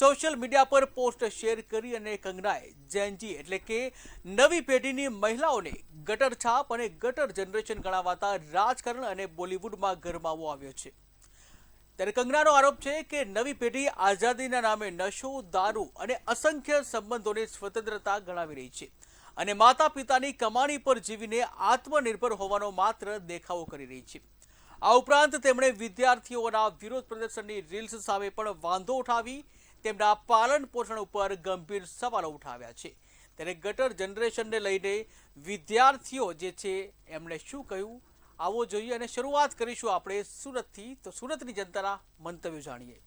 Social media પર post share કરી અને કંગનાએ જેનજી એટલે કે નવી પેઢીની મહિલાઓને ગટર છાપ અને ગટર જનરેશન ગણાવાતા રાજકારણ અને બોલિવૂડમાં ગરમાવો આવ્યો છે। ત્યારે કંગનાનો આરોપ છે કે નવી પેઢી આઝાદીના નામે નશો, દારૂ અને અસંખ્ય સંબંધોને સ્વતંત્રતા ગણાવી રહી છે અને માતા પિતાની કમાણી પર જીવીને આત્મનિર્ભર હોવાનો માત્ર દેખાવો કરી રહી છે। આ ઉપરાંત તેમણે વિદ્યાર્થીઓના વિરોધ પ્રદર્શનની રીલ્સ સામે પણ વાંધો ઉઠાવી તેમના પાલન પોષણ ઉપર ગંભીર સવાલો ઉઠાવ્યા છે। ત્યારે ગટર જનરેશનને લઈને વિદ્યાર્થીઓ જે છે એમણે શું કહ્યું આવો જોઈએ અને શરૂઆત કરીશું આપણે સુરતથી। તો સુરતની જનતાના મંતવ્યો જાણીએ।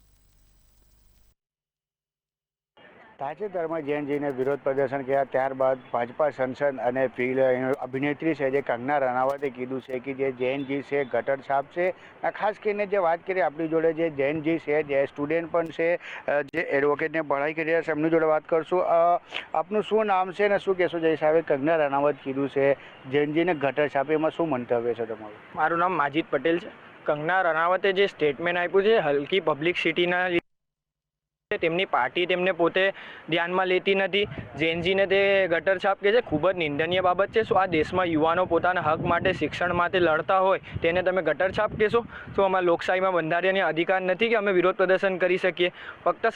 તાજેતરમાં જેનજીને વિરોધ પ્રદર્શન કર્યા ત્યારબાદ ભાજપા સંસદ અને અભિનેત્રી છે જે કંગના રનાવતે કીધું છે કે જે જેનજી છે ગટર છાપ છે। ખાસ કરીને જે વાત કરીએ આપણી જોડે જે જેનજી છે જે સ્ટુડન્ટ પણ છે જે એડવોકેટને પઢાઈ કરી રહ્યા છે એમની જોડે વાત કરશું। આપનું શું નામ છે અને શું કહેશો? જે હિસાબે કંગના રનાવત કીધું છે જેનજીને ગટર છાપ, એમાં શું મંતવ્ય છે તમારું? મારું નામ માજીદ પટેલ છે। કંગના રનાવતે જે સ્ટેટમેન્ટ આપ્યું છે હલકી પબ્લિસિટીના તેમની પાર્ટી તેમને પોતે ધ્યાનમાં લેતી નથી। જેનજીને તે ગટર છાપ કહે છે, ખૂબ જ નિંદનીય બાબત છે। શું આ દેશમાં યુવાનો પોતાના હક માટે શિક્ષણ માટે લડતા હોય તેને તમે ગટર છાપ કહેશો? શું અમારા લોકશાહીમાં બંધારણીય અધિકાર નથી કે અમે વિરોધ પ્રદર્શન કરી શકીએ? ફક્ત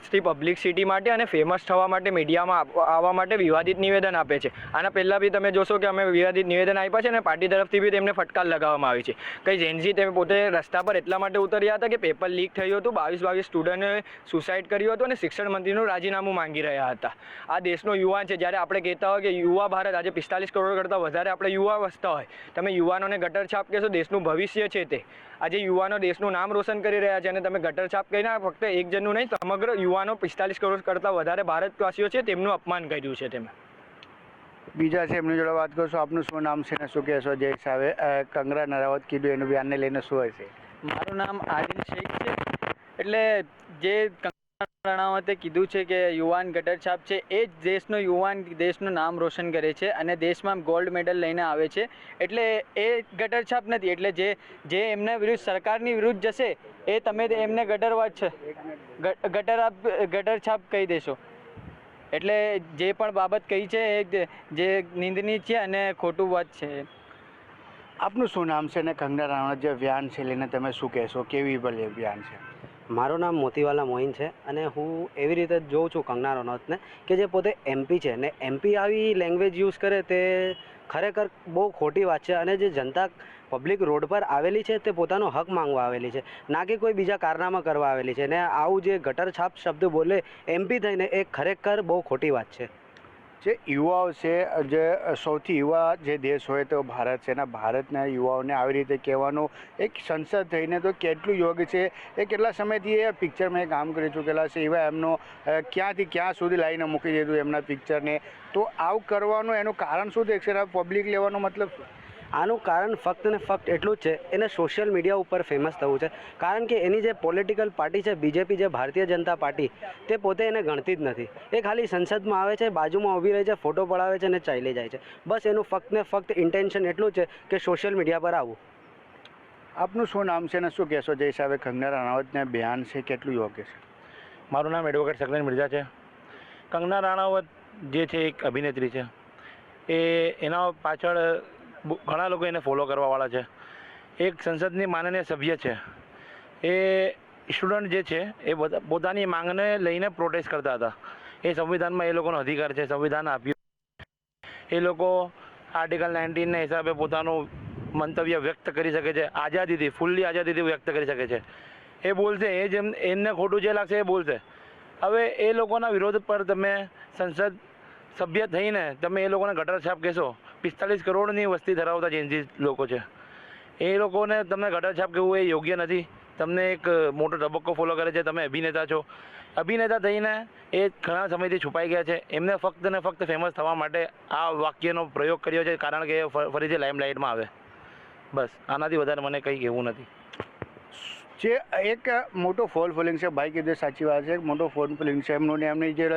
સસ્તી પબ્લિસિટી માટે અને ફેમસ થવા માટે મીડિયામાં આવવા માટે વિવાદિત નિવેદન આપે છે। આના પહેલાં બી તમે જોશો કે અમે વિવાદિત નિવેદન આપ્યા છે અને પાર્ટી તરફથી બી તેમને ફટકાર લગાવવામાં આવી છે। કંઈ જેનજી તેમ પોતે રસ્તા પર એટલા માટે ઉતર્યા હતા કે પેપર લીક થયું હતું, 22 સ્ટુડન્ટે સુસાઇડ કર્યું હતું અને શિક્ષણ મંત્રીનું રાજીનામું માંગી રહ્યા હતા। આ દેશનો યુવાન છે। જ્યારે આપણે કહેતા હોય કે યુવા ભારત આજે 45 કરોડ કરતાં વધારે આપણે યુવા વસતા હોય, તમે યુવાનોને ગટર છાપ કહેશો? દેશનું ભવિષ્ય છે તે। આજે યુવાનો દેશનું નામ રોશન કરી રહ્યા છે અને તમે ગટર છાપ કહીને ફક્ત એક જણનું નહીં, સમગ્ર યુવાનો 45 કરોડ કરતાં વધારે ભારતવાસીઓ છે તેમનું અપમાન કર્યું છે તમે। બીજા છે એમની જોડે વાત કરશો। આપનું શું નામ છે ને શું કહેશો? જે હિસાબે કંગના રનાવત કીધું એનું બયાનને લઈને શું હશે? મારું નામ આદિલ શેખ છે। એટલે જે કંગના રણાવતે કીધું છે કે યુવાન ગટર છાપ છે, એ જ દેશનો યુવાન દેશનું નામ રોશન કરે છે અને દેશમાં ગોલ્ડ મેડલ લઈને આવે છે। એટલે એ ગટર છાપ નથી। એટલે જે એમના વિરુદ્ધ સરકારની વિરુદ્ધ જશે એ તમે એમને ગટરવાદ છે ગટર છાપ કહી દેશો। એટલે જે પણ બાબત કહી છે એ જે નિંદનીય છે અને ખોટું વાત છે। આપનું શું નામ છે ને કંગના રનાવત જે બયાન છે લઈને તમે શું કહેશો? કેવી ભલે બયાન છે? મારું નામ મોતીવાલા મોઇન છે અને હું એવી રીતે જોઉં છું કંગના રનૌતને કે જે પોતે એમપી છે ને એમપી આવી લેંગ્વેજ યુઝ કરે તે ખરેખર બહુ ખોટી વાત છે। અને જે જનતા પબ્લિક રોડ પર આવેલી છે તે પોતાનો હક માંગવા આવેલી છે, ના કે કોઈ બીજા કારનામા કરવા આવેલી છે। ને આવું જે ગટર છાપ શબ્દ બોલે એમપી થઈને એ ખરેખર બહુ ખોટી વાત છે। જે યુવાઓ છે, જે સૌથી યુવા જે દેશ હોય તો ભારત છે, એના ભારતના યુવાઓને આવી રીતે કહેવાનું એક સંસદ થઈને તો કેટલું યોગ્ય છે? એ કેટલા સમયથી એ પિક્ચરમાં કામ કરી ચૂકેલા છે, એવા એમનો ક્યાંથી ક્યાં સુધી લાવીને મૂકી દીધું એમના પિક્ચરને, તો આવું કરવાનું એનું કારણ શું છે? પબ્લિક લેવાનો મતલબ શું? આનું કારણ ફક્ત ને ફક્ત એટલું જ છે, એને સોશિયલ મીડિયા ઉપર ફેમસ થવું છે। કારણ કે એની જે પોલિટિકલ પાર્ટી છે બીજેપી, જે ભારતીય જનતા પાર્ટી, તે પોતે એને ગણતી જ નથી। એ ખાલી સંસદમાં આવે છે, બાજુમાં ઊભી રહે છે, ફોટો પડાવે છે અને ચાલી જાય છે। બસ એનું ફક્ત ને ફક્ત ઇન્ટેન્શન એટલું છે કે સોશિયલ મીડિયા પર આવવું। આપનું શું નામ છે ને શું કહેશો? જે હિસાબે કંગના રનાવતને બયાન છે કેટલું યોગ્ય છે? મારું નામ એડવોકેટ શકલેન મિર્ઝા છે। કંગના રનાવત જે છે એક અભિનેત્રી છે, એના પાછળ ઘણા લોકો એને ફોલો કરવાવાળા છે। એક સંસદની માનનીય સભ્ય છે, એ સ્ટુડન્ટ જે છે એ પોતાની માંગને લઈને પ્રોટેસ્ટ કરતા હતા। એ સંવિધાનમાં એ લોકોનો અધિકાર છે, સંવિધાન આપ્યું। એ લોકો આર્ટિકલ 19ના હિસાબે પોતાનું મંતવ્ય વ્યક્ત કરી શકે છે, આઝાદીથી, ફૂલ્લી આઝાદીથી વ્યક્ત કરી શકે છે। એ બોલશે, એ જેમ એમને ખોટું જે લાગશે એ બોલશે। હવે એ લોકોના વિરોધ પર તમે સંસદ સભ્ય થઈને તમે એ લોકોને ગટર છાપ કહેશો? 45 કરોડની વસ્તી ધરાવતા જેનજી લોકો છે, એ લોકોને તમને ગટર છાપ કહેવું એ યોગ્ય નથી। તમને એક મોટો તબક્કો ફોલો કરે છે, તમે અભિનેતા છો, અભિનેતા થઈને એ ઘણા સમયથી છુપાઈ ગયા છે। એમને ફક્ત ને ફક્ત ફેમસ થવા માટે આ વાક્યનો પ્રયોગ કર્યો છે, કારણ કે એ ફરીથી લાઇમલાઇટમાં આવે। બસ આનાથી વધારે મને કંઈ કહેવું નથી। જે એક મોટો ફોલ ફોલિંગ છે, ભાઈ કીધું સાચી વાત છે, એક મોટો ફોલ ફોલિંગ છે એમનું ને એમની જે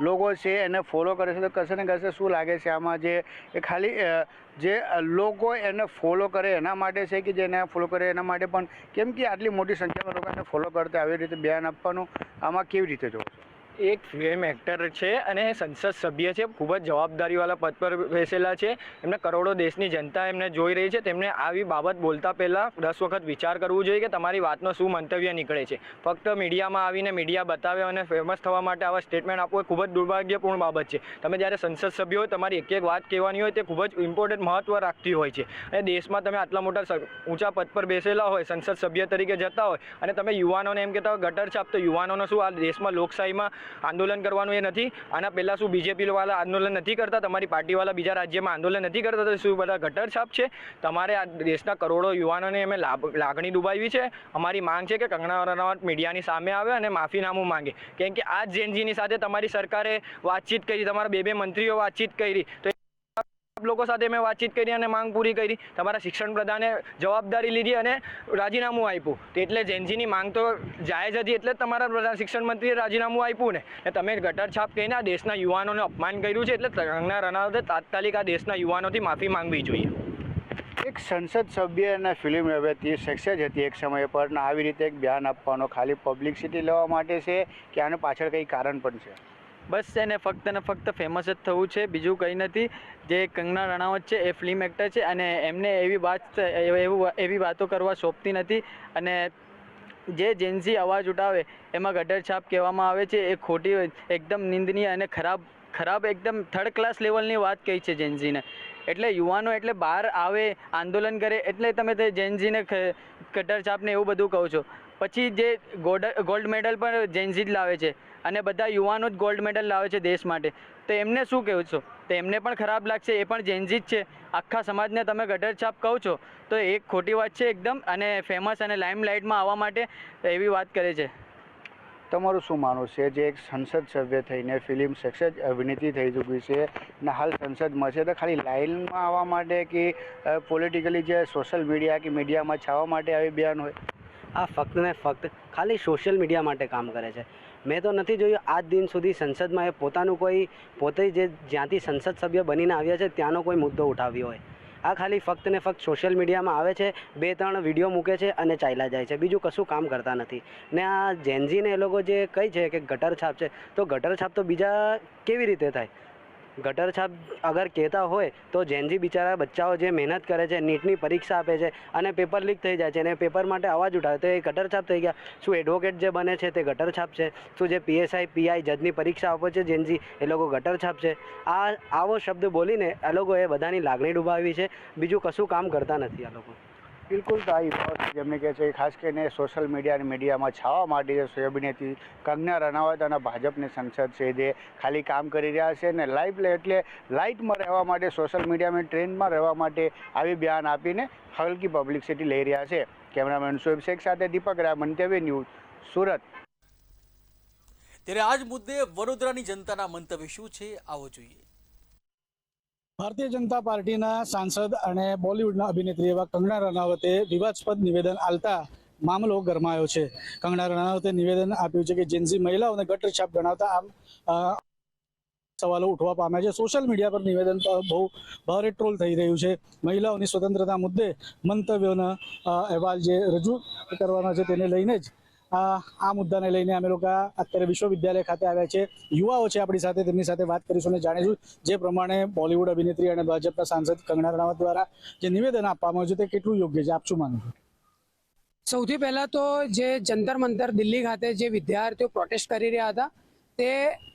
લોકો છે એને ફોલો કરે છે. તો કશે ને કશે શું લાગે છે આમાં જે એ ખાલી જે લોકો એને ફોલો કરે એના માટે છે કે જેને ફોલો કરે એના માટે પણ, કેમ કે આટલી મોટી સંખ્યામાં લોકોને ફોલો કરતા આવી રીતે બયાન આપવાનું આમાં કેવી રીતે જોવો છો? એક ફિલ્મ એક્ટર છે અને સંસદ સભ્ય છે, ખૂબ જ જવાબદારીવાળા પદ પર બેસેલા છે. એમને કરોડો દેશની જનતા એમને જોઈ રહી છે. તેમને આવી બાબત બોલતા પહેલાં 10 વખત વિચાર કરવું જોઈએ કે તમારી વાતનો શું મંતવ્ય નીકળે છે. ફક્ત મીડિયામાં આવીને મીડિયા બતાવે અને ફેમસ થવા માટે આવા સ્ટેટમેન્ટ આપવું એ ખૂબ જ દુર્ભાગ્યપૂર્ણ બાબત છે. તમે જ્યારે સંસદ સભ્ય હોય, તમારી એક વાત કહેવાની હોય તે ખૂબ જ ઇમ્પોર્ટન્ટ મહત્ત્વ રાખતી હોય છે. અને દેશમાં તમે આટલા મોટા ઊંચા પદ પર બેસેલા હોય, સંસદ સભ્ય તરીકે જતા હોય અને તમે યુવાનોને એમ કહેતા હોય ગટર છાપ, તો યુવાનોનો શું આ દેશમાં લોકશાહીમાં આંદોલન કરવાનું એ નથી? આના પહેલાં શું બીજેપી વાળા આંદોલન નથી કરતા? તમારી પાર્ટીવાળા બીજા રાજ્યમાં આંદોલન નથી કરતા? તો શું બધા ગટર છાપ છે? તમારે આ દેશના કરોડો યુવાનોને અમે લાગણી ડૂબાવી છે. અમારી માંગ છે કે કંગના રનાવત મીડિયાની સામે આવે અને માફીનામું માંગે, કેમ કે આ જ જેનજીની સાથે તમારી સરકારે વાતચીત કરી, તમારા બે મંત્રીઓ વાતચીત કરી, તો લોકો સાથે મેં વાતચીત કરી અને માંગ પૂરી કરી. તમારા શિક્ષણ પ્રધાને જવાબદારી લીધી અને રાજીનામું આપ્યું. તો એટલે જેનજીની માંગ તો જાયજ હતી, એટલે જ તમારા શિક્ષણ મંત્રીએ રાજીનામું આપ્યું ને તમે ગટર છાપ કહીને આ દેશના યુવાનોને અપમાન કર્યું છે. એટલે કંગના રનાવતે તાત્કાલિક આ દેશના યુવાનોથી માફી માંગવી જોઈએ. એક સંસદ સભ્ય અને ફિલ્મ અભિનેત્રી સક્સેસ હતી એક સમય પર, ને આવી રીતે એક બયાન આપવાનો ખાલી પબ્લિસિટી લેવા માટે છે કે આને પાછળ કંઈ કારણ પણ છે? બસ એને ફક્ત ને ફક્ત ફેમસ જ થવું છે, બીજું કંઈ નથી. જે કંગના રણાવત છે એ ફિલ્મ એક્ટર છે અને એમને એવી વાતો કરવા શોભતી નથી. અને જે જેન્ઝી અવાજ ઉઠાવે એમાં ગટર છાપ કહેવામાં આવે છે એ ખોટી, એકદમ નિંદનીય અને ખરાબ એકદમ થર્ડ ક્લાસ લેવલની વાત કહી છે જેન્ઝીને. એટલે યુવાનો એટલે બહાર આવે, આંદોલન કરે, એટલે તમે તે જેન્ઝીને ગટર છાપને એવું બધું કહો છો. પછી જે ગોલ્ડ મેડલ પણ જેન્ઝી જ લાવે છે અને બધા યુવાનો જ ગોલ્ડ મેડલ લાવે છે દેશ માટે, તો એમને શું કહો છો? તો એમને પણ ખરાબ લાગશે, એ પણ જેન્ઝી જ છે. આખા સમાજને તમે ગટર છાપ કહો છો તો એ ખોટી વાત છે એકદમ. અને ફેમસ અને લાઇમલાઇટમાં આવવા માટે એવી વાત કરે છે. તમારું શું માનવું છે? જે એક સંસદ સભ્ય થઈને ફિલ્મ સક્સેસ અભિનેત્રી થઈ ચૂકી છે ને હાલ સંસદમાં છે, તો ખાલી લાઇનમાં આવવા માટે કે પોલિટિકલી જે સોશિયલ મીડિયા કે મીડિયામાં છાવવા માટે આવી બયાન હોય? આ ફક્ત ને ફક્ત ખાલી સોશિયલ મીડિયા માટે કામ કરે છે. મેં તો નથી જોયું આજ દિન સુધી સંસદમાં એ પોતે જે જ્યાંથી સંસદ સભ્ય બનીને આવ્યા છે ત્યાંનો કોઈ મુદ્દો ઉઠાવ્યો હોય. આ ખાલી ફક્ત ને ફક્ત સોશિયલ મીડિયામાં આવે છે, 2-3 વિડીયો મૂકે છે અને ચાલ્યા જાય છે, બીજું કશું કામ કરતા નથી. ને આ જેનજીને એ લોકો જે કહે છે કે ગટર છાપ છે, તો ગટર છાપ તો બીજા કેવી રીતે થાય? ગટર છાપ અગર કહેતા હોય તો જેનજી બિચારા બચ્ચાઓ જે મહેનત કરે છે, નીટની પરીક્ષા આપે છે અને પેપર લીક થઈ જાય છે અને પેપર માટે અવાજ ઉઠાવે તો એ ગટર છાપ થઈ ગયા. શું એડવોકેટ જે બને છે તે ગટર છાપ છે? શું જે PSI PI જજની પરીક્ષા આપે છે જેનજી, એ લોકો ગટર છાપ છે? આવો શબ્દ બોલીને આ લોકોએ બધાની લાગણી ડૂબાવી છે, બીજું કશું કામ કરતા નથી આ લોકો. બિલકુલ. તો આ યુવાઓ જેમને કહે છે ખાસ કરીને સોશિયલ મીડિયા અને મીડિયામાં છાવવા માટે જે અભિનેત્રી કંગના રનાવત અને ભાજપની સંસદ છે જે ખાલી કામ કરી રહ્યા છે ને લાઇટમાં રહેવા માટે, સોશિયલ મીડિયામાં ટ્રેન્ડમાં રહેવા માટે આવી બયાન આપીને હલકી પબ્લિસિટી લઈ રહ્યા છે. કેમેરામેન શોએબ શેખ સાથે દીપક રાય, મંતવ્ય ન્યૂઝ, સુરત. ત્યારે આ જ મુદ્દે વડોદરાની જનતાના મંતવ્ય શું છે, આવો જોઈએ. ભારતીય જનતા પાર્ટીના સાંસદ અને બોલિવૂડના અભિનેત્રી એવા કંગના રનાવતે વિવાદાસ્પદ નિવેદન આપતા મામલો ગરમાયો છે. કંગના રનાવતે નિવેદન આપ્યું છે કે જેન્ઝી મહિલાઓને ગટર છાપ ગણાવતા આમ સવાલો ઉઠવા પામ્યા છે. સોશિયલ મીડિયા પર નિવેદન બહુ ભારે ટ્રોલ થઈ રહ્યું છે. મહિલાઓની સ્વતંત્રતા મુદ્દે મંતવ્યોના અહેવાલ જે રજૂ કરવાના છે તેને લઈને જ આ મુદ્દાને લઈને અમે લોકો અત્યારે વિશ્વવિદ્યાલય ખાતે આવ્યા છે. યુવાઓ છે આપણી સાથે, તેમની સાથે વાત કરીશું અને જાણીશું જે પ્રમાણે બોલિવૂડ અભિનેત્રી અને ભાજપના સાંસદ કંગના રનાવત દ્વારા જે નિવેદન આપવામાં આવ્યું છે તે કેટલું યોગ્ય છે, આપ શું માનો છો? સૌથી પહેલા તો જે જંતર મંતર દિલ્હી ખાતે જે વિદ્યાર્થીઓ પ્રોટેસ્ટ કરી રહ્યા હતા તે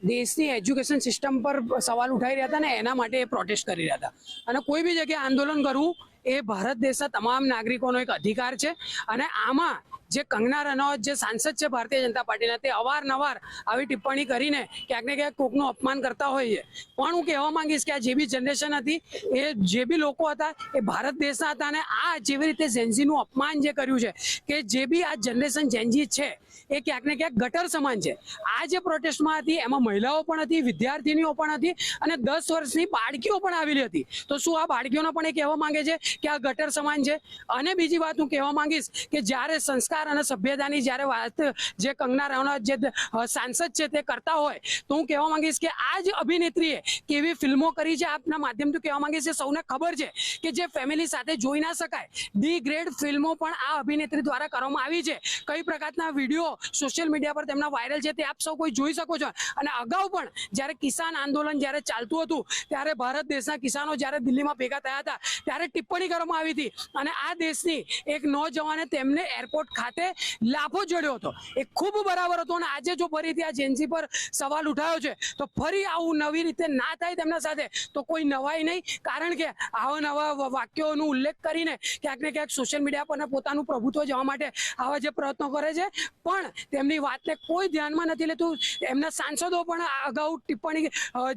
દેશની એજ્યુકેશન સિસ્ટમ પર સવાલ ઉઠાવી રહ્યા હતા ને એના માટે એ પ્રોટેસ્ટ કરી રહ્યા હતા. અને કોઈ બી જગ્યાએ આંદોલન કરવું એ ભારત દેશના તમામ નાગરિકોનો એક અધિકાર છે. અને આમાં જે કંગના રનાવત જે સાંસદ છે ભારતીય જનતા પાર્ટીના, તે અવારનવાર આવી ટિપ્પણી કરીને ક્યાંક ને ક્યાંક કોકનું અપમાન કરતા હોઈએ. પણ હું કહેવા માંગીશ કે આ જે બી જનરેશન હતી, એ જે બી લોકો હતા એ ભારત દેશના હતા. અને આ જેવી રીતે જેન્ઝીનું અપમાન જે કર્યું છે, કે જે બી આ જનરેશન જેન્ઝી છે એ ક્યાંક ને ક્યાંક ગટર સમાન છે. આ જે પ્રોટેસ્ટમાં હતી એમાં મહિલાઓ પણ હતી, વિદ્યાર્થીનીઓ પણ હતી અને 10 વર્ષની બાળકીઓ પણ આવેલી હતી. તો શું આ બાળકીઓને પણ એ કહેવા માંગે છે કે આ ગટર સમાન છે? અને બીજી વાત હું કહેવા માંગીશ કે જ્યારે સંસ્કાર સંસ્કાર અને સભ્યતાની જ્યારે વાત જે કંગના રનૌત જે સાંસદ છે તે કરતા હોય તો હું કહેવા માંગીશ કે આ જ અભિનેત્રીએ કેવી ફિલ્મો કરી છે આપના માધ્યમથી કહેવા માંગીશ કે સૌને ખબર છે કે જે ફેમિલી સાથે જોઈ ના શકાય ડી ગ્રેડ ફિલ્મો પણ આ અભિનેત્રી દ્વારા કરવામાં આવી છે. કઈ પ્રકારના વિડીયો સોશિયલ મીડિયા પર તેમના વાયરલ છે તે આપ સૌ કોઈ જોઈ શકો છો. અને અગાઉ પણ જ્યારે કિસાન આંદોલન જ્યારે ચાલતું હતું ત્યારે ભારત દેશના કિસાનો જ્યારે દિલ્હીમાં ભેગા થયા હતા ત્યારે ટિપ્પણી કરવામાં આવી હતી અને આ દેશની એક નોજવાને તેમને એરપોર્ટ ખાતે લાફો જોડ્યો હતો. એ ખૂબ બરાબર હતો અને આજે જો ફરીથી આ જેન્સી પર સવાલ ઉઠાયો છે તો ફરી આવું નવી રીતે ના થાય તેમના સાથે તો કોઈ નવાઈ નહીં. કારણ કે આવા નવા વાક્યોનો ઉલ્લેખ કરીને ક્યાંક ને ક્યાંક સોશિયલ મીડિયા પર પોતાનું પ્રભુત્વ જવા માટે આવા જે પ્રયત્નો કરે છે પણ તેમની વાતને કોઈ ધ્યાનમાં નથી લેતું. એમના સાંસદો પણ અગાઉ ટિપ્પણી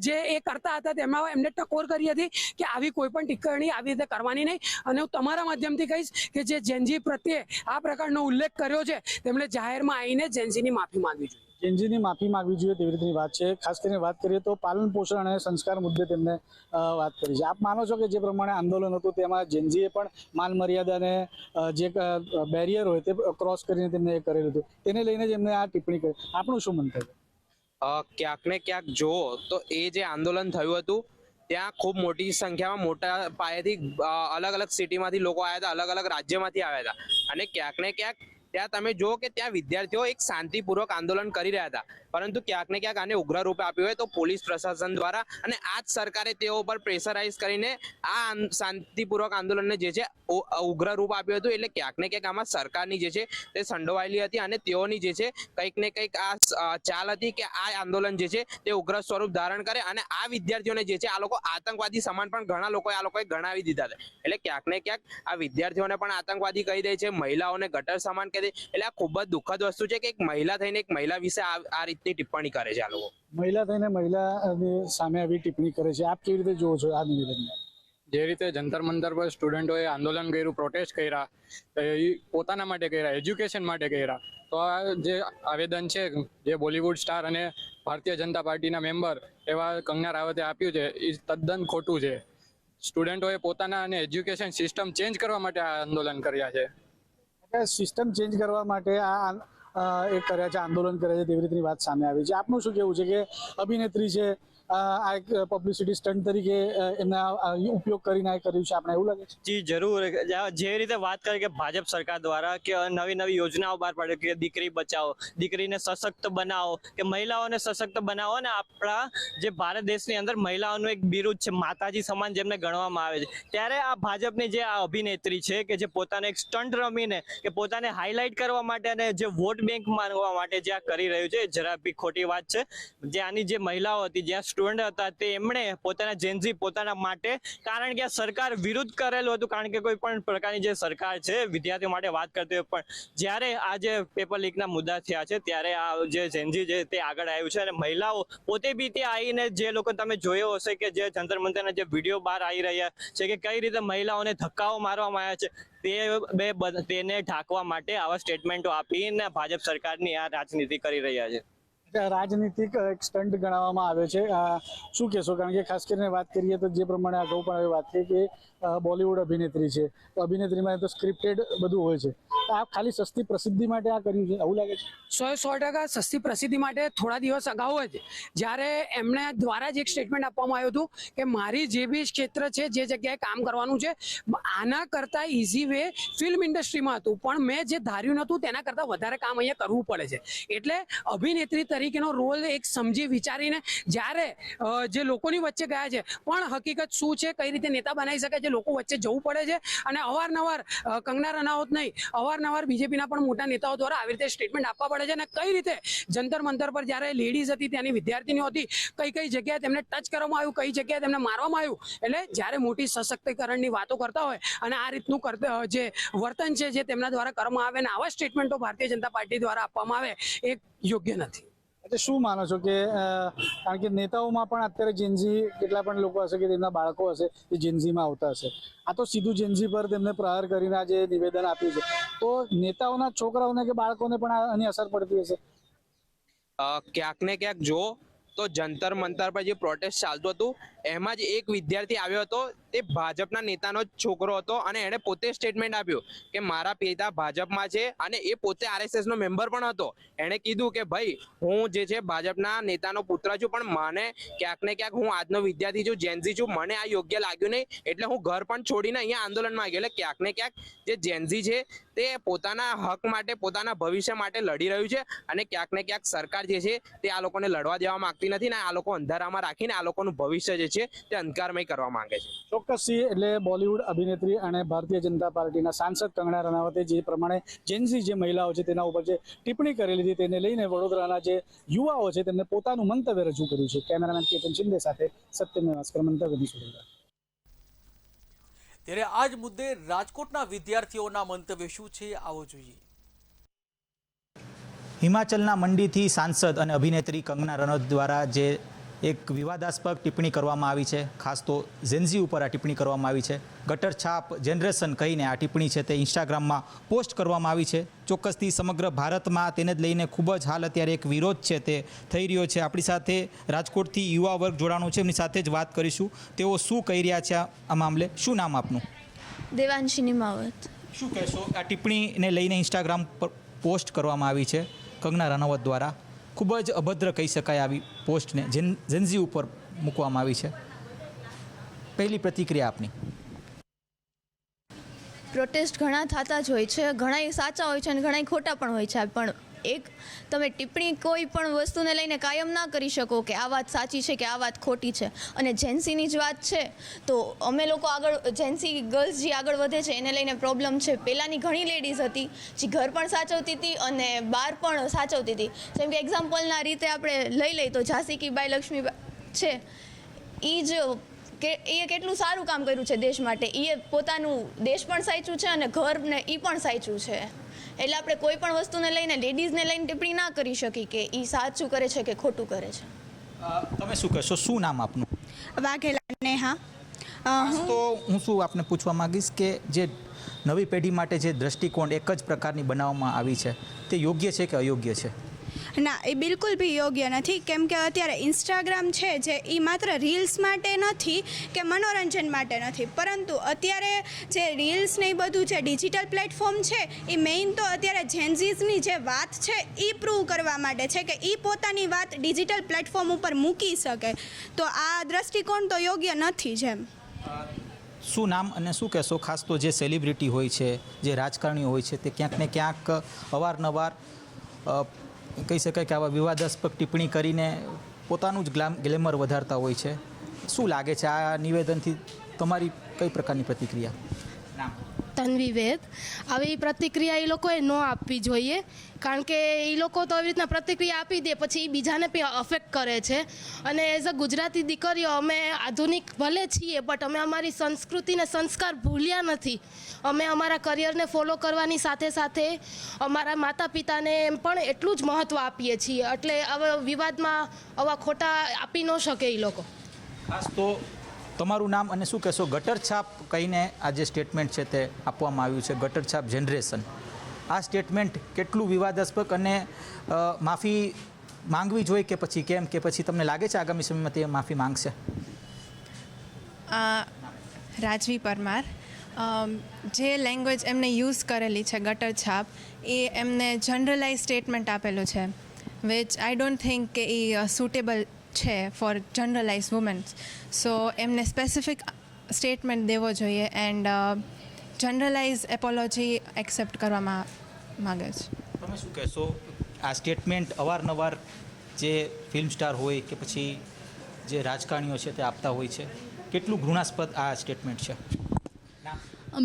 જે એ કરતા હતા તેમાં એમને ટકોર કરી હતી કે આવી કોઈ પણ ટિપ્પણી આવી રીતે કરવાની નહીં. અને હું તમારા માધ્યમથી કહીશ કે જે જેનજી પ્રત્યે આ પ્રકારનો ઉલ્લેખ કર્યો છે તેમણે જાહેરમાં આવીને જેનજીની માફી માંગવી જોઈએ. જેનજીની માફી માંગવી જોઈએ તેવી રીતની વાત છે. ખાસ કરીને વાત કરીએ તો પાલન પોષણ અને સંસ્કાર મુદ્દે તેમને વાત કરી છે. આપ માનો છો કે જે પ્રમાણે આંદોલન હતું તેમાં જેનજીએ પણ માન મર્યાદાને જે બેરિયર હોય તે ક્રોસ કરીને તેમને એ કરેલું હતું તેને લઈને જ એમને આ ટિપ્પણી કરી. આપણું શું મંતવ્ય? ક્યાંક ને ક્યાંક જુઓ તો એ જે આંદોલન થયું હતું ત્યાં ખૂબ મોટી સંખ્યામાં મોટા પાયેથી અલગ અલગ સિટીમાંથી લોકો આવ્યા હતા, અલગ અલગ રાજ્યમાંથી આવ્યા હતા અને ક્યાંક ને ક્યાંક ત્યાં તમે જુઓ કે ત્યાં વિદ્યાર્થીઓ એક શાંતિપૂર્વક આંદોલન કરી રહ્યા હતા. પરંતુ ક્યાંક ને ક્યાંક આને ઉગ્ર રૂપ આપ્યું હોય તો પોલીસ પ્રશાસન દ્વારા અને આ જ સરકારે તેઓ પર પ્રેશરાઇઝ કરીને આ શાંતિપૂર્વક આંદોલનને જે છે ઉગ્ર રૂપ આપ્યું હતું. એટલે ક્યાંક ને ક્યાંક આમાં સરકારની જે છે તે સંડોવાયેલી હતી અને તેઓની જે છે કંઈક ને કંઈક આ ચાલ હતી કે આ આંદોલન જે છે તે ઉગ્ર સ્વરૂપ ધારણ કરે અને આ વિદ્યાર્થીઓને જે છે આ લોકો આતંકવાદી સમાન પણ ઘણા લોકોએ આ લોકોએ ગણાવી દીધા હતા. એટલે ક્યાંક ને ક્યાંક આ વિદ્યાર્થીઓને પણ આતંકવાદી કહી દે છે, મહિલાઓને ગટર સમાન કહી દે. એટલે આ ખૂબ જ દુઃખદ વસ્તુ છે કે એક મહિલા થઈને એક મહિલા વિશે આ રીતની ટિપ્પણી કરે છે આ લોકો. મહિલા થઈને મહિલાની સામે આવી ટિપ્પણી કરે છે. આપ કેવી રીતે જોવો છો આ નિવેદનને? જે રીતે જંતર મંતર પર સ્ટુડન્ટોએ આંદોલન કર્યું, પ્રોટેસ્ટ કર્યા, એ પોતાના માટે કર્યા, એજ્યુકેશન માટે કર્યા, તો આ જે આવેદન છે જે બોલિવૂડ સ્ટાર અને ભારતીય જનતા પાર્ટીના મેમ્બર એવા કંગના રાવતે આપ્યું છે એ તદ્દન ખોટું છે. સ્ટુડન્ટોએ પોતાના અને એજ્યુકેશન સિસ્ટમ ચેન્જ કરવા માટે આ આંદોલન કર્યા છે. સિસ્ટમ ચેન્જ કરવા માટે આ એ કર્યા છે, આંદોલન કરે છે તેવી રીતની વાત સામે આવી છે. આપનું શું કહેવું છે કે અભિનેત્રી છે આ એક પબ્લિસિટી સ્ટન્ટ તરીકે એમના ઉપયોગ કરીને આ કર્યું છે? આપણે એવું લાગે છે? જી જરૂર. જે રીતે વાત કરી કે ભાજપ સરકાર દ્વારા કે નવી નવી યોજનાઓ બહાર પાડે કે દીકરી બચાવો, દીકરીને સશક્ત બનાવો, કે મહિલાઓને સશક્ત બનાવો અને આપણા જે ભારત દેશની અંદર મહિલાઓનું એક બિરુદ છે માતાજી સમાન જેમને ગણવામાં આવે છે. ત્યારે આ ભાજપની જે આ અભિનેત્રી છે કે જે પોતાને એક સ્ટન્ટ રમીને કે પોતાને હાઇલાઇટ કરવા માટે અને જે વોટ બેંક માનવા માટે જે આ કરી રહ્યું છે એ જરા બી ખોટી વાત છે. જે આની જે મહિલાઓ હતી, જ્યાં સ્ટુડન્ટ હતા, તે એમણે પોતાના જેનજી પોતાના માટે, કારણ કે આ સરકાર વિરુદ્ધ કરેલું હતું. કારણ કે કોઈ પણ પ્રકારની જે સરકાર છે વિદ્યાર્થીઓ માટે વાત કરતી હોય પણ જ્યારે આ જે પેપર લીકના મુદ્દા થયા છે ત્યારે આ જે જેનજી છે તે આગળ આવ્યું છે અને મહિલાઓ પોતે બી ત્યાં આવીને જે લોકો તમે જોયો હશે કે જે જંતર મંતરના જે વિડીયો બહાર આવી રહ્યા છે કે કઈ રીતે મહિલાઓને ધક્કાઓ મારવામાં આવ્યા છે તેને ઢાંકવા માટે આવા સ્ટેટમેન્ટો આપીને ભાજપ સરકારની આ રાજનીતિ કરી રહ્યા છે. રાજનીતિક એક સ્ટન્ટ ગણાવવામાં આવે છે. શું કહેશો? કારણ કે ખાસ કરીને વાત કરીએ તો જે પ્રમાણે અગાઉ પણ હવે વાત થઈ કે બોલિવૂડ અભિનેત્રી છે તો અભિનેત્રીમાં તો સ્ક્રિપ્ટેડ બધું હોય છે. આ ખાલી સસ્તી પ્રસિદ્ધિ માટે આ કર્યું છે એવું લાગે છે? 100% સસ્તી પ્રસિદ્ધિ માટે. થોડા દિવસ અગાઉ જ જ્યારે એમણે દ્વારા જ એક સ્ટેટમેન્ટ આપવામાં આવ્યું હતું કે મારી જે બી ક્ષેત્ર છે, જે જગ્યાએ કામ કરવાનું છે, આના કરતાં ઇઝી વે ફિલ્મ ઇન્ડસ્ટ્રીમાં હતું પણ મેં જે ધાર્યું નહોતું તેના કરતાં વધારે કામ અહીંયા કરવું પડે છે. એટલે અભિનેત્રી તરીકેનો રોલ એક સમજી વિચારીને જ્યારે જે લોકોની વચ્ચે ગયા છે પણ હકીકત શું છે, કઈ રીતે નેતા બનાવી શકે છે, લોકો વચ્ચે જવું પડે છે અને અવારનવાર કંગના રનાવત નહીં, અવારનવાર બીજેપીના પણ મોટા નેતાઓ દ્વારા આવી રીતે સ્ટેટમેન્ટ આપવા પડે છે. અને કઈ રીતે જંતર મંતર પર જ્યારે લેડીઝ હતી, ત્યાંની વિદ્યાર્થીનીઓ હતી, કઈ જગ્યાએ તેમને ટચ કરવામાં આવ્યું, કઈ જગ્યાએ તેમને મારવામાં આવ્યું. એટલે જ્યારે મોટી સશક્તિકરણની વાતો કરતા હોય અને આ રીતનું જે વર્તન છે જે તેમના દ્વારા કરવામાં આવે અને આવા સ્ટેટમેન્ટો ભારતીય જનતા પાર્ટી દ્વારા આપવામાં આવે એ યોગ્ય નથી. એટલે શું માનો છો કે કારણ કે નેતાઓમાં પણ અત્યારે જેનજી કેટલા પણ લોકો હશે કે તેમના બાળકો હશે એ જેનજીમાં આવતા હશે, આ તો સીધું જેનજી પર તેમને પ્રહાર કરીને આ જે નિવેદન આપ્યું છે તો નેતાઓના છોકરાઓને કે બાળકોને પણ આની અસર પડતી હશે? ક્યાંક ને ક્યાંક જો તો જંતર મંતર પર જે પ્રોટેસ્ટ ચાલતું હતું એમાં જ એક વિદ્યાર્થી આવ્યો હતો, તે ભાજપના નેતાનો જ છોકરો હતો અને એણે પોતે સ્ટેટમેન્ટ આપ્યું કે મારા પિતા ભાજપમાં છે અને એ પોતે RSS નો મેમ્બર પણ હતો. એણે કીધું કે ભાઈ હું જે છે ભાજપના નેતાનો પુત્ર છું, પણ મને ક્યાંક ને ક્યાંક હું આજનો વિદ્યાર્થી છું, જેનઝી છું, મને આ યોગ્ય લાગ્યું નહીં, એટલે હું ઘર પણ છોડીને અહીંયા આંદોલનમાં આવ્યો. એટલે ક્યાંક ને ક્યાંક જે જેનઝી છે તે પોતાના હક માટે, પોતાના ભવિષ્ય માટે લડી રહ્યું છે અને ક્યાંક ને ક્યાંક સરકાર જે છે તે આ લોકોને લડવા દેવા માંગતી નથી ને આ લોકો અંધારામાં રાખીને આ લોકોનું ભવિષ્ય જે છે તે અંધકારમય કરવા માંગે છે. ચોક્કસથી એટલે બોલિવૂડ અભિનેત્રી અને ભારતીય જનતા પાર્ટીના સાંસદ કંગના રનાવતે જે પ્રમાણે જેનઝી જે મહિલાઓ છે તેના ઉપર જે ટિપ્પણી કરેલી હતી તેને લઈને વડોદરાના જે યુવાઓ છે તેમને પોતાનું મંતવ્ય રજૂ કર્યું છે. કેમેરામેન કેતન શિંદે સાથે સત્યમેવ ભાસ્કર, મંતવ્યની સુરત. ત્યારે આ જ મુદ્દે રાજકોટના વિદ્યાર્થીઓના મંતવ્ય શું છે, આવો જોઈએ. હિમાચલના મંડીથી સાંસદ અને અભિનેત્રી કંગના રનૌત દ્વારા જે એક વિવાદાસ્પદ ટિપ્પણી કરવામાં આવી છે, ખાસ તો જેનઝી ઉપર આ ટિપ્પણી કરવામાં આવી છે. ગટર છાપ જનરેશન કહીને આ ટિપ્પણી છે તે ઇન્સ્ટાગ્રામમાં પોસ્ટ કરવામાં આવી છે. ચોક્કસથી સમગ્ર ભારતમાં તેને જ લઈને ખૂબ જ હાલ અત્યારે એક વિરોધ છે તે થઈ રહ્યો છે. આપણી સાથે રાજકોટથી યુવા વર્ગ જોડાણું છે, એમની સાથે જ વાત કરીશું. તેઓ શું કહી રહ્યા છે આ મામલે. શું નામ આપનું? દેવાંશી નિમાવત. શું કહેશો આ ટિપ્પણીને લઈને ઇન્સ્ટાગ્રામ પર પોસ્ટ કરવામાં આવી છે કંગના રનાવત દ્વારા? ખૂબ જ અભદ્ર કહી શકાય આવી પોસ્ટને જેનઝી ઉપર મૂકવામાં આવી છે. પહેલી પ્રતિક્રિયા આપની. પ્રોટેસ્ટ ઘણા થતા જ હોય છે, ઘણા સાચા હોય છે અને ઘણા ખોટા પણ હોય છે, પણ એક તમે ટિપ્પણી કોઈ પણ વસ્તુને લઈને કાયમ ના કરી શકો કે આ વાત સાચી છે કે આ વાત ખોટી છે. અને જેન્સીની જ વાત છે તો અમે લોકો આગળ, જેન્સી ગર્લ્સ જે આગળ વધે છે એને લઈને પ્રોબ્લેમ છે. પહેલાંની ઘણી લેડીઝ હતી જે ઘર પણ સાચવતી હતી અને બહાર પણ સાચવતી હતી. જેમ કે એક્ઝામ્પલના રીતે આપણે લઈ તો ઝાંસી કી બાઈ લક્ષ્મીબાઈ છે, એ જ કે એ કેટલું સારું કામ કર્યું છે દેશ માટે. એ પોતાનું દેશ પણ સાચવ્યું છે અને ઘરને એ પણ સાચવ્યું છે. એટલે આપણે કોઈ પણ વસ્તુને લઈને, લેડીઝને લઈને ટિપ્પણી ના કરી શકી કે એ સાચું કરે છે કે ખોટું કરે છે. તમે શું કહેશો? શું નામ આપનું? વાઘેલા નેહા. તો હું શું આપને પૂછવા માંગીશ કે જે નવી પેઢી માટે જે દ્રષ્ટિકોણ એક જ પ્રકારની બનાવવામાં આવી છે તે યોગ્ય છે કે અયોગ્ય છે? ના, એ બિલકુલ બી યોગ્ય નથી. કેમ કે અત્યારે ઇન્સ્ટાગ્રામ છે જે એ માત્ર રીલ્સ માટે નથી કે મનોરંજન માટે નથી, પરંતુ અત્યારે જે રીલ્સ ને એ બધું છે ડિજિટલ પ્લેટફોર્મ છે એ મેઇન તો અત્યારે જેન્ઝીઝની જે વાત છે એ પ્રૂવ કરવા માટે છે કે એ પોતાની વાત ડિજિટલ પ્લેટફોર્મ ઉપર મૂકી શકે. તો આ દ્રષ્ટિકોણ તો યોગ્ય નથી. જેમ શું નામ અને શું કહેશો? ખાસ તો જે સેલિબ્રિટી હોય છે, જે રાજકારણીઓ હોય છે તે ક્યાંક ને ક્યાંક અવારનવાર કહી શકાય કે આવા વિવાદાસ્પદ ટિપ્પણી કરીને પોતાનું જ ગ્લેમર વધારતા હોય છે. શું લાગે છે આ નિવેદનથી તમારી કઈ પ્રકારની પ્રતિક્રિયા? નામ? તન્વી વેદ. આવી પ્રતિક્રિયા એ લોકોએ ન આપવી જોઈએ, કારણ કે એ લોકો તો આવી રીતના પ્રતિક્રિયા આપી દે પછી એ બીજાને પણ અફેક્ટ કરે છે. અને એઝ અ ગુજરાતી દીકરીઓ અમે આધુનિક ભલે છીએ, બટ અમે અમારી સંસ્કૃતિ ને સંસ્કાર ભૂલ્યા નથી. અમે અમારા કરિયરને ફોલો કરવાની સાથે સાથે અમારા માતા પિતાને પણ એટલું જ મહત્ત્વ આપીએ છીએ. એટલે આવા વિવાદમાં આવા ખોટા આપી ન શકે એ લોકો. ખાસ તો તમારું નામ અને શું કહેશો? ગટર છાપ કહીને આ જે સ્ટેટમેન્ટ છે તે આપવામાં આવ્યું છે, ગટર છાપ જનરેશન. આ સ્ટેટમેન્ટ કેટલું વિવાદાસ્પદ અને માફી માંગવી જોઈએ કે પછી કેમ, કે પછી તમને લાગે છે આગામી સમયમાં તે માફી માંગશે? રાજવી પરમાર. જે લેંગ્વેજ એમને યુઝ કરેલી છે ગટર છાપ, એ એમને જનરલાઇઝ સ્ટેટમેન્ટ આપેલું છે, વિચ આઈ ડોન્ટ થિંક કે એ સુટેબલ છે ફોર જનરલાઇઝ વુમેન્સ. સો એમને સ્પેસિફિક સ્ટેટમેન્ટ દેવો જોઈએ એન્ડ જનરલાઇઝ એપોલોજી એક્સેપ્ટ કરવામાં માગે છે. તમે શું કહેશો? આ સ્ટેટમેન્ટ અવારનવાર જે ફિલ્મ સ્ટાર હોય કે પછી જે રાજકારણીઓ છે તે આપતા હોય છે, કેટલું ઘૃણાસ્પદ આ સ્ટેટમેન્ટ છે?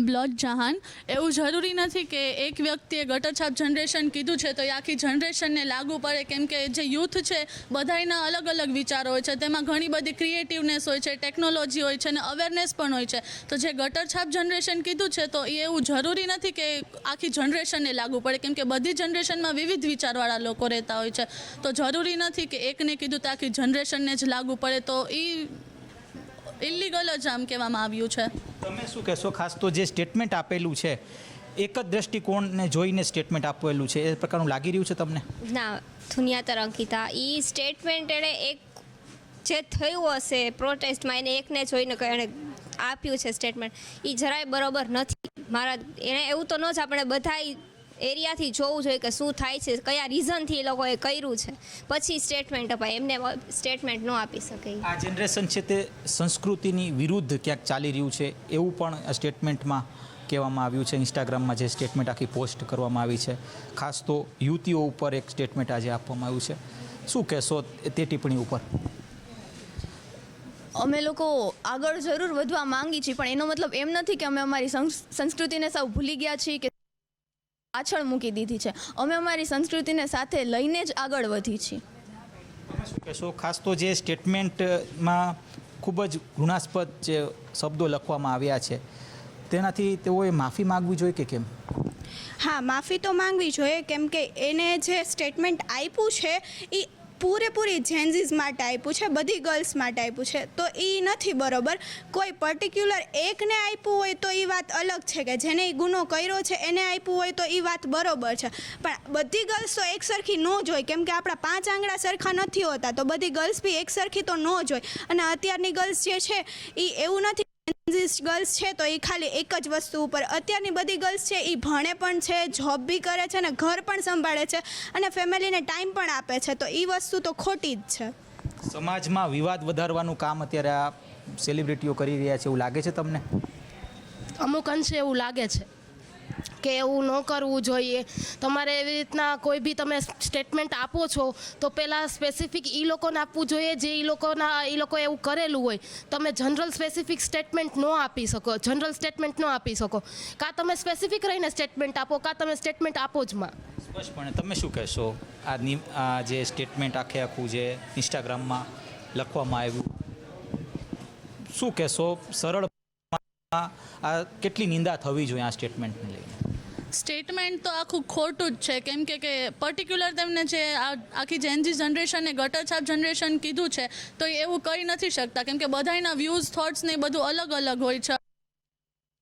બ્લોડ જહાન. એવું જરૂરી નથી કે એક વ્યક્તિએ ગટર છાપ જનરેશન કીધું છે તો એ આખી જનરેશનને લાગુ પડે, કેમ કે જે યુથ છે બધાના અલગ અલગ વિચારો હોય છે, તેમાં ઘણી બધી ક્રિએટિવનેસ હોય છે, ટેકનોલોજી હોય છે અને અવેરનેસ પણ હોય છે. તો જે ગટર છાપ જનરેશન કીધું છે તો એ એવું જરૂરી નથી કે આખી જનરેશનને લાગુ પડે, કેમ કે બધી જનરેશનમાં વિવિધ વિચારવાળા લોકો રહેતા હોય છે. તો જરૂરી નથી કે એકને કીધું તો આખી જનરેશનને જ લાગુ પડે, તો એ ઇલીગલ જ આમ કહેવામાં આવ્યું છે. તમે શું કહેશો? ખાસ તો જે સ્ટેટમેન્ટ આપેલું છે એક જ દ્રષ્ટિકોણને જોઈને સ્ટેટમેન્ટ આપેલું છે, એ પ્રકારનું લાગી રહ્યું છે તમને? ના, ધુનિયા તર અંકિતા. એ સ્ટેટમેન્ટ એણે એક જે થયું હશે પ્રોટેસ્ટમાં એને એકને જોઈને એણે આપ્યું છે સ્ટેટમેન્ટ, એ જરાય બરોબર નથી. એને એવું તો ન જ આપણે બધા એરિયાથી જોવું જોઈએ કે શું થાય છે, કયા રીઝનથી એ લોકોએ કર્યું છે, પછી સ્ટેટમેન્ટ અપાય. એમને સ્ટેટમેન્ટ ન આપી શકે. આ જનરેશન છે તે સંસ્કૃતિની વિરુદ્ધ ક્યાંક ચાલી રહ્યું છે એવું પણ આ સ્ટેટમેન્ટમાં કહેવામાં આવ્યું છે. ઇન્સ્ટાગ્રામમાં જે સ્ટેટમેન્ટ આખી પોસ્ટ કરવામાં આવી છે, ખાસ તો યુવતીઓ ઉપર એક સ્ટેટમેન્ટ આજે આપવામાં આવ્યું છે. શું કહેશો તે ટિપ્પણી ઉપર? અમે લોકો આગળ જરૂર વધવા માંગી છીએ, પણ એનો મતલબ એમ નથી કે અમે અમારી સંસ્કૃતિને સાવ ભૂલી ગયા છીએ કે પાછળ મૂકી દીધી છે. અમે અમારી સંસ્કૃતિને સાથે લઈને જ આગળ વધી છીએ. શું કહેશો? ખાસ તો જે સ્ટેટમેન્ટમાં ખૂબ જ ઘૃણાસ્પદ જે શબ્દો લખવામાં આવ્યા છે તેનાથી તેઓએ માફી માગવી જોઈએ કે કેમ? હા, માફી તો માંગવી જોઈએ, કેમ કે એને જે સ્ટેટમેન્ટ આપ્યું છે એ પૂરેપૂરી જેન્ઝીસ માટે આપ્યું છે, બધી ગર્લ્સ માટે આપ્યું છે, તો એ નથી બરોબર. કોઈ પર્ટિક્યુલર એકને આપ્યું હોય તો એ વાત અલગ છે, કે જેને એ ગુનો કર્યો છે એને આપ્યું હોય તો એ વાત બરોબર છે, પણ બધી ગર્લ્સ તો એક સરખી ન જ હોય, કેમ કે આપણા 5 આંગળા સરખા નથી હોતા, તો બધી ગર્લ્સ બી એક સરખી તો ન જ હોય. અને અત્યારની ગર્લ્સ જે છે એ એવું નથી ગર્લ્સ છે તો એ ખાલી એક જ વસ્તુ ઉપર. અત્યારની બધી ગર્લ્સ છે એ ભણે પણ છે, જોબ બી કરે છે, અને ઘર પણ સંભાળે છે, અને ફેમિલીને ટાઈમ પણ આપે છે, તો એ વસ્તુ તો ખોટી જ છે. સમાજમાં વિવાદ વધારવાનું કામ અત્યારે આ સેલિબ્રિટીઓ કરી રહ્યા છે એવું લાગે છે તમને? અમુક અંશે એવું લાગે છે કે એવું ન કરવું જોઈએ. તમારે એવી રીતના કોઈ બી તમે સ્ટેટમેન્ટ આપો છો તો પહેલાં સ્પેસિફિક એ લોકોને આપવું જોઈએ જે એ લોકોએ એવું કરેલું હોય. તમે જનરલ સ્પેસિફિક સ્ટેટમેન્ટ ન આપી શકો, જનરલ સ્ટેટમેન્ટ ન આપી શકો. કાં તમે સ્પેસિફિક રહીને સ્ટેટમેન્ટ આપો, કાં તમે સ્ટેટમેન્ટ આપો જ માં. સ્પષ્ટપણે તમે શું કહેશો? આ જે સ્ટેટમેન્ટ આખું જે ઇન્સ્ટાગ્રામમાં લખવામાં આવ્યું, શું કહેશો? સરળ આ કેટલી નિંદા થવી જોઈએ આ સ્ટેટમેન્ટને લઈને? સ્ટેટમેન્ટ તો આખું ખોટું જ છે, કેમ કે પર્ટિક્યુલર તેમને જે આખી જેનજી જનરેશનને ગટરછાપ જનરેશન કીધું છે તો એ એવું કહી નથી શકતા, કેમ કે બધાના વ્યૂઝ થોટ્સ ને બધું અલગ અલગ હોય છે.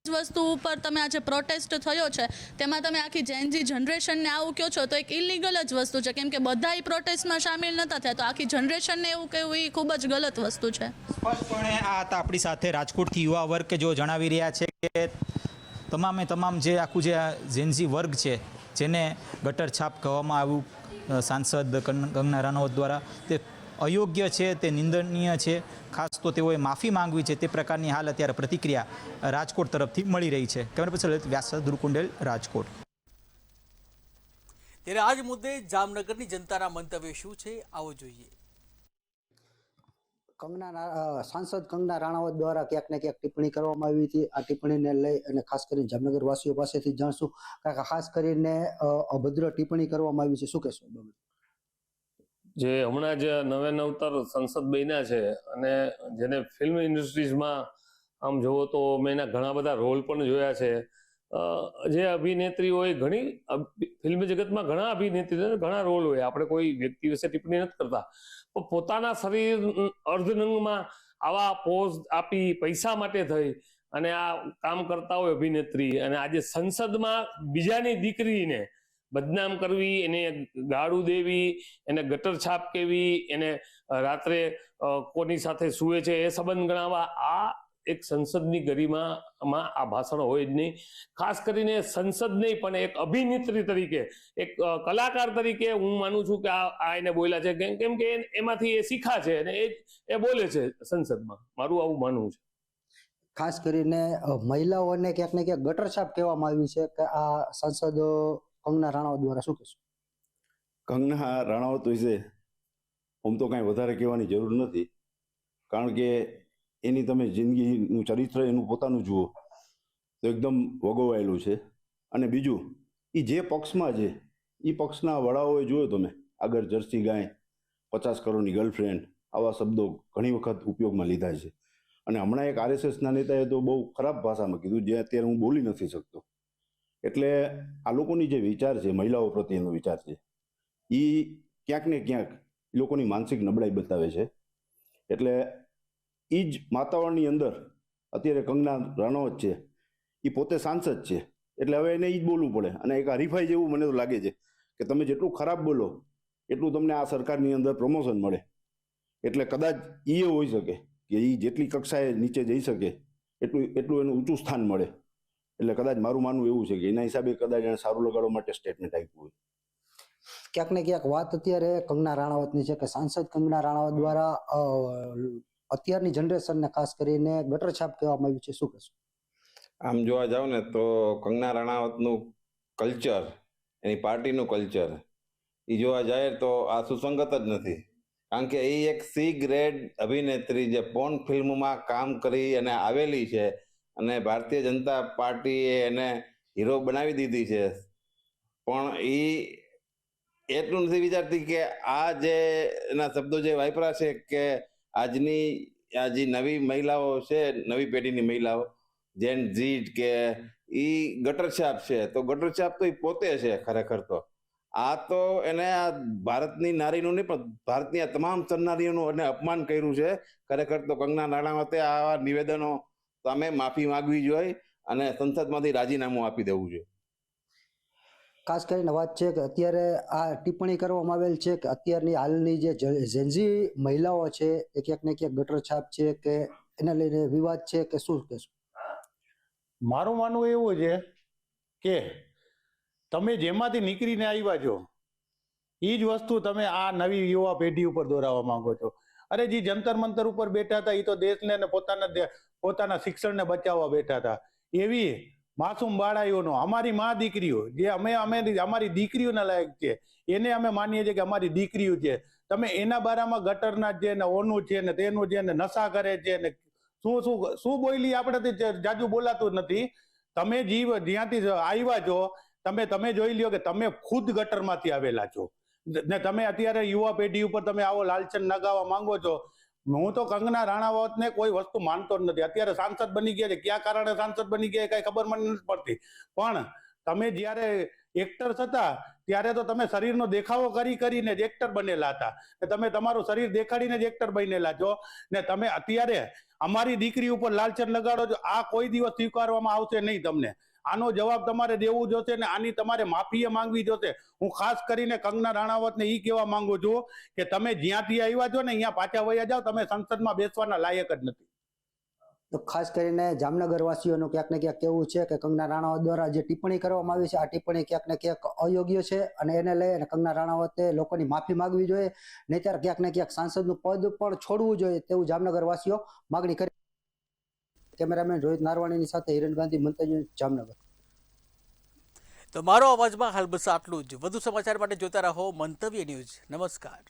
વસ્તુ ઉપર તમે આજે પ્રોટેસ્ટ થયો છે તેમાં તમે આખી જેનજી જનરેશનને આવું કહો છો તો એક ઇલીગલ જ વસ્તુ છે, કેમ કે બધા એ પ્રોટેસ્ટમાં સામેલ નહોતા થયા, તો આખી જનરેશનને એવું કહેવું એ ખૂબ જ ગલત વસ્તુ છે. સ્પષ્ટપણે આ હતા આપણી સાથે રાજકોટથી યુવા વર્ગ કે જો જણાવી રહ્યા છે કે તમામ જે આખું જે જેનઝી વર્ગ છે જેને ગટર છાપ કહેવામાં આવ્યું સાંસદ કંગના રનૌત દ્વારા, તે અયોગ્ય છે, તે નિંદનીય છે. ખાસ તો તેઓએ માફી માંગવી છે, તે પ્રકારની હાલ અત્યારે પ્રતિક્રિયા રાજકોટ તરફથી મળી રહી છે. કેમેરા પર્સન લલિત વ્યાસ, ધ્રુવકુંડેલ, રાજકોટ. ત્યારે આજ મુદ્દે જામનગરની જનતાના મંતવ્ય શું છે આવો જોઈએ. સાંસદ કંગના રાણાવત દ્વારા ક્યાંક ને ક્યાંક ટિપ્પણી કરવામાં આવી હતી. આ ટિપ્પણીને લઈ અને ખાસ કરીને જામનગર વાસીઓ પાસેથી જાણશું, ખાસ કરીને અભદ્ર ટિપ્પણી કરવામાં આવી છે, શું કહેશો? જે હમણાં જ નવે નવતર સંસદ બન્યા છે અને જેને ફિલ્મ ઇન્ડસ્ટ્રીઝમાં આમ જોવો તો મેં એના ઘણા બધા રોલ પણ જોયા છે. જે અભિનેત્રીઓએ ઘણી ફિલ્મ જગતમાં ઘણા અભિનેત્રીઓને ઘણા રોલ હોય, આપણે કોઈ વ્યક્તિ વિશે ટિપ્પણી નથી કરતા, પણ પોતાના શરીર અર્ધનંગમાં આવા પોઝ આપી પૈસા માટે થઈ અને આ કામ કરતા હોય અભિનેત્રી, અને આજે સંસદમાં બીજાની દીકરીને બદનામ કરવી, એને ગાળું દેવી, એને ગટર છાપ કેવી, એને રાત્રે કોની સાથે સૂવે છે એ સંબંધ ગણાવવા, આ એક સંસદની ગરિમામાં આ ભાષણ હોય જ નહીં. ખાસ કરીને સંસદ નહીં પણ એક અભિનેત્રી તરીકે, એક કલાકાર તરીકે હું માનું છું કે આ એને બોલ્યા છે, કેમ કે એમાંથી એ શીખા છે અને એ બોલે છે સંસદમાં, મારું આવું માનવું છે. ખાસ કરીને મહિલાઓને ક્યાંક ને ક્યાંક ગટર છાપ કહેવામાં આવી છે કે આ સાંસદ કંગના રાણાવત દ્વારા, શું કહેશો? કંગના રાણાવત વિશે આમ તો કાંઈ વધારે કહેવાની જરૂર નથી, કારણ કે એની તમે જિંદગીનું ચરિત્ર એનું પોતાનું જુઓ તો એકદમ વગોવાયેલું છે. અને બીજું, એ જે પક્ષમાં છે એ પક્ષના વડાઓએ જોયો તમે આગળ જર્સી ગાય, 50 કરોડની ગર્લફ્રેન્ડ, આવા શબ્દો ઘણી વખત ઉપયોગમાં લીધા છે. અને હમણાં એક RSSના નેતાએ તો બહુ ખરાબ ભાષામાં કીધું જે અત્યારે હું બોલી નથી શકતો. એટલે આ લોકોની જે વિચાર છે, મહિલાઓ પ્રત્યેનો વિચાર છે, એ ક્યાંક ને ક્યાંક એ લોકોની માનસિક નબળાઈ બતાવે છે. એટલે એ જ વાતાવરણની અંદર અત્યારે કંગના રાણાવત છે, એ પોતે સાંસદ છે, એટલે હવે એને એ જ બોલવું પડે. અને એક હરીફાઈ જેવું મને તો લાગે છે કે તમે જેટલું ખરાબ બોલો એટલું તમને આ સરકારની અંદર પ્રમોશન મળે. એટલે કદાચ એ હોઈ શકે કે એ જેટલી કક્ષાએ નીચે જઈ શકે એટલું એનું ઊંચું સ્થાન મળે. એટલે કદાચ મારું માનવું એવું છે કે એના હિસાબે કદાચ એને સારું લગાડવા માટે સ્ટેટમેન્ટ આપ્યું હોય. ક્યાંક ને ક્યાંક વાત અત્યારે કંગના રાણાવતની છે કે સાંસદ કંગના રાણાવત દ્વારા અત્યારની જનરેશનને ખાસ કરીને ગટર છાપ કહેવામાં આવ્યું છે, શું કહેશો? આમ જોવા જાવ ને તો કંગના રાણાવતનું કલ્ચર, એની પાર્ટીનું કલ્ચર એ જોવા જાય તો આ સુસંગત જ નથી. કારણ કે એ એક સી ગ્રેડ અભિનેત્રી જે પોર્ન ફિલ્મમાં કામ કરી અને આવેલી છે અને ભારતીય જનતા પાર્ટીએ એને હીરો બનાવી દીધી છે, પણ એ એટલું નથી વિચારતી કે આ જે એના શબ્દો જે વાપરા છે કે આજની આ જે નવી મહિલાઓ છે, નવી પેઢીની મહિલાઓ જેન ઝીડ કે એ ગટર છાપ છે, તો ગટર છાપ તો એ પોતે છે ખરેખર. તો આ તો એને આ ભારતની નારીનું નહીં પણ ભારતની આ તમામ સન્નારીઓનું એને અપમાન કર્યું છે. ખરેખર તો કંગના રાણાવતે આવા નિવેદનો સામે માફી માંગવી જોઈએ અને સંસદમાંથી રાજીનામું આપી દેવું જોઈએ. ખાસ કરીને વાત છે કે અત્યારે આ ટિપ્પણી કરવામાં આવેલ છે કે અત્યારની હાલની જે જેન્ઝી મહિલાઓ છે એ ક્યાંક ને ક્યાંક ગટર છાપ છે કે એને લઈને વિવાદ છે કે શું કહેશો? મારું માનવું એવું છે કે તમે જેમાંથી નીકળીને આવ્યા છો એ જ વસ્તુ તમે આ નવી યુવા પેઢી ઉપર દોરાવવા માંગો છો. અરે જે જંતર મંતર ઉપર બેઠા હતા એ તો દેશને અને પોતાના શિક્ષણને બચાવવા બેઠા હતા. એવી માસૂમ બાળાઈઓનો અમારી મા દીકરીઓ જે અમારી દીકરીઓના લાયક છે એને અમે માનીએ છીએ કે અમારી દીકરીઓ છે, તમે એના બારામાં ગટરના છે ને ઓનું છે ને તેનું છે ને નશા કરે છે ને શું બોલી આપણે જાજુ બોલાતું નથી. તમે જ્યાંથી આવ્યા છો તમે જોઈ લ્યો કે તમે ખુદ ગટરમાંથી આવેલા છો ને તમે અત્યારે યુવા પેઢી ઉપર તમે આવો લાલચન લગાવવા માંગો છો. હું તો કંગના રાણાવતને કોઈ વસ્તુ માનતો જ નથી. અત્યારે સાંસદ બની ગયા છે, ક્યાં કારણે સાંસદ બની ગયા કઈ ખબર મને નથી પડતી, પણ તમે જ્યારે એક્ટર્સ હતા ત્યારે તો તમે શરીરનો દેખાવો કરીને જ એક્ટર બનેલા હતા. તમે તમારું શરીર દેખાડીને જ એક્ટર બનેલા છો ને તમે અત્યારે અમારી દીકરી ઉપર લાલચન લગાડો છો. આ કોઈ દિવસ સ્વીકારવામાં આવશે નહીં. તમને આનો જવાબ તમારે દેવું જોશે ને આની તમારે માફી માંગવી જોશે. હું ખાસ કરીને કંગના રાણાવતને એ કહેવા માંગુ છું કે તમે જ્યાંથી આવ્યા છો ને અહીંયા પાછા વયા જાઓ, તમે સંસદમાં બેસવાના લાયક જ નથી. તો ખાસ કરીને જામનગર વાસીઓનું ક્યાંક ને ક્યાંક કેવું છે કે કંગના રાણાવત દ્વારા જે ટિપ્પણી કરવામાં આવી છે આ ટિપ્પણી ક્યાંક ને ક્યાંક અયોગ્ય છે અને એને લઈ અને કંગના રાણાવતે લોકોની માફી માંગવી જોઈએ, નહીંતર ક્યાંક ને ક્યાંક સાંસદનું પદ પણ છોડવું જોઈએ તેવું જામનગર વાસીઓ માગણી કરી. કેમેરામેન રોહિત નારવાણીની સાથે હિરેન ગાંધી, મંતવ્ય, જામનગર. તો મારો અવાજમાં હાલ બસ આટલું જ. વધુ સમાચાર માટે જોતા રહો મંતવ્ય ન્યૂઝ. નમસ્કાર.